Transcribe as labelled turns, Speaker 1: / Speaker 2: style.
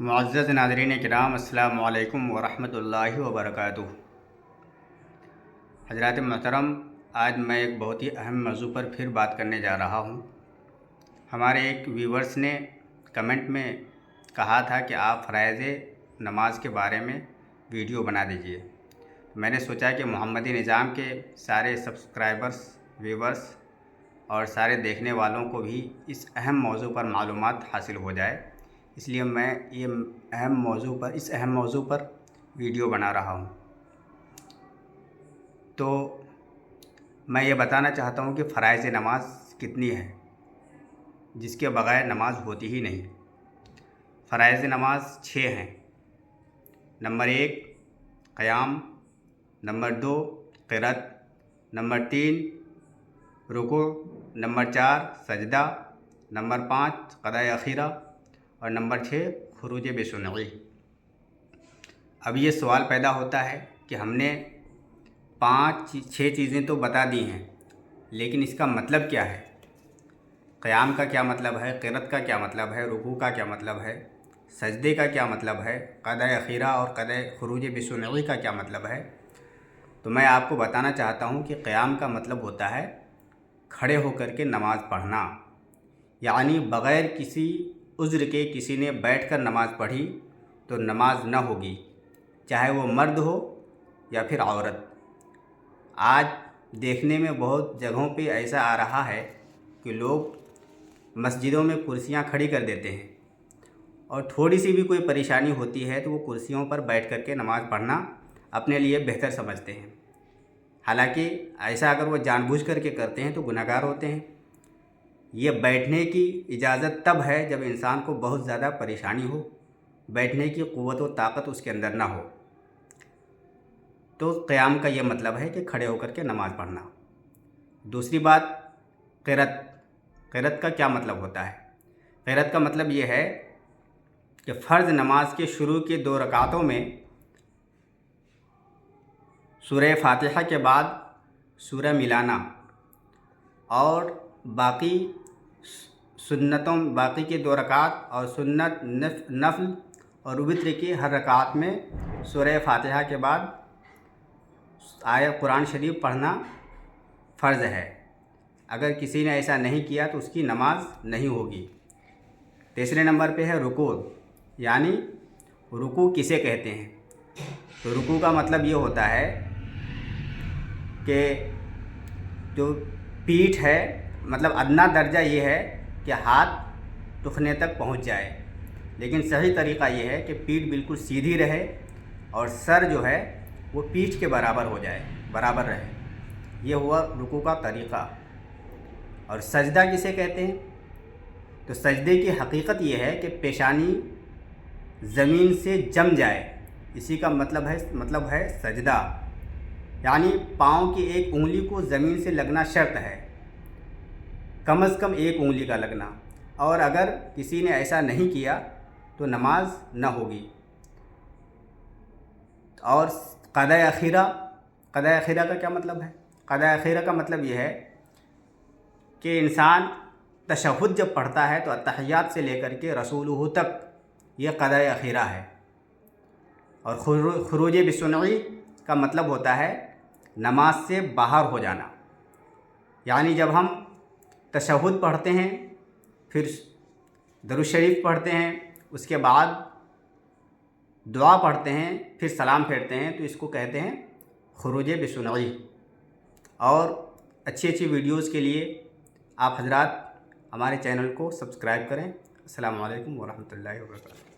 Speaker 1: معزز ناظرین کرام، السلام علیکم ورحمۃ اللہ وبرکاتہ۔ حضرات محترم، آج میں ایک بہت ہی اہم موضوع پر پھر بات کرنے جا رہا ہوں۔ ہمارے ایک ویورز نے کمنٹ میں کہا تھا کہ آپ فرائض نماز کے بارے میں ویڈیو بنا دیجئے۔ میں نے سوچا کہ محمدی نظام کے سارے سبسکرائبرز، ویورز اور سارے دیکھنے والوں کو بھی اس اہم موضوع پر معلومات حاصل ہو جائے، اس لیے میں اس اہم موضوع پر ویڈیو بنا رہا ہوں۔ تو میں یہ بتانا چاہتا ہوں کہ فرائض نماز کتنی ہے، جس کے بغیر نماز ہوتی ہی نہیں۔ فرائض نماز 6 ہیں۔ نمبر 1 قیام، نمبر 2 قرأت، نمبر 3 رکوع، نمبر 4 سجدہ، نمبر 5 قضاء اخیرہ اور نمبر 6 خروج بسنعی۔ اب یہ سوال پیدا ہوتا ہے کہ ہم نے 6 چیزیں تو بتا دی ہیں، لیکن اس کا مطلب کیا ہے؟ قیام کا کیا مطلب ہے؟ قرأت کا کیا مطلب ہے؟ رکوع کا کیا مطلب ہے؟ سجدے کا کیا مطلب ہے؟ قضاء اخیرہ اور قضاء خروج بسنعی کا کیا مطلب ہے؟ تو میں آپ کو بتانا چاہتا ہوں کہ قیام کا مطلب ہوتا ہے کھڑے ہو کر کے نماز پڑھنا، یعنی بغیر کسی عذر کے کسی نے بیٹھ کر نماز پڑھی تو نماز نہ ہوگی، چاہے وہ مرد ہو یا پھر عورت۔ آج دیکھنے میں بہت جگہوں پہ ایسا آ رہا ہے کہ لوگ مسجدوں میں کرسیاں کھڑی کر دیتے ہیں، اور تھوڑی سی بھی کوئی پریشانی ہوتی ہے تو وہ کرسیوں پر بیٹھ کر کے نماز پڑھنا اپنے لیے بہتر سمجھتے ہیں۔ حالانکہ ایسا اگر وہ جان بوجھ کر کے کرتے ہیں تو گنہگار ہوتے ہیں۔ یہ بیٹھنے کی اجازت تب ہے جب انسان کو بہت زیادہ پریشانی ہو، بیٹھنے کی قوت و طاقت اس کے اندر نہ ہو۔ تو قیام کا یہ مطلب ہے کہ کھڑے ہو کر کے نماز پڑھنا۔ دوسری بات قرأت۔ قرأت کا کیا مطلب ہوتا ہے؟ قرأت کا مطلب یہ ہے کہ فرض نماز کے شروع کے 2 رکعتوں میں سورہ فاتحہ کے بعد سورہ ملانا، اور باقی کے 2 رکعت اور سنت، نفل اور وتر کی ہر رکعت میں سورہ فاتحہ کے بعد آیت قرآن شریف پڑھنا فرض ہے۔ اگر کسی نے ایسا نہیں کیا تو اس کی نماز نہیں ہوگی۔ تیسرے نمبر پہ ہے رکوع، یعنی رکوع کسے کہتے ہیں؟ تو رکوع کا مطلب یہ ہوتا ہے کہ جو پیٹھ ہے، مطلب ادنیٰ درجہ یہ ہے کہ ہاتھ ٹخنے تک پہنچ جائے، لیکن صحیح طریقہ یہ ہے کہ پیٹھ بالکل سیدھی رہے اور سر جو ہے وہ پیٹھ کے برابر ہو جائے، برابر رہے۔ یہ ہوا رکوع کا طریقہ۔ اور سجدہ کسے کہتے ہیں؟ تو سجدے کی حقیقت یہ ہے کہ پیشانی زمین سے جم جائے، اسی کا مطلب ہے سجدہ، یعنی پاؤں کی ایک انگلی کو زمین سے لگنا شرط ہے، کم از کم ایک انگلی کا لگنا، اور اگر کسی نے ایسا نہیں کیا تو نماز نہ ہوگی۔ اور قضاء اخیرہ کا کیا مطلب ہے؟ قضاء اخیرہ کا مطلب یہ ہے کہ انسان تشہد جب پڑھتا ہے تو اتحیات سے لے کر کے رسولہ تک یہ قضاء اخیرہ ہے۔ اور خروج بسنعی کا مطلب ہوتا ہے نماز سے باہر ہو جانا، یعنی جب ہم تشہد پڑھتے ہیں، پھر درود شریف پڑھتے ہیں، اس کے بعد دعا پڑھتے ہیں، پھر سلام پھیرتے ہیں، تو اس کو کہتے ہیں خروج بسنعی۔ اور اچھی ویڈیوز کے لیے آپ حضرات ہمارے چینل کو سبسکرائب کریں۔ السلام علیکم ورحمۃ اللہ وبرکاتہ۔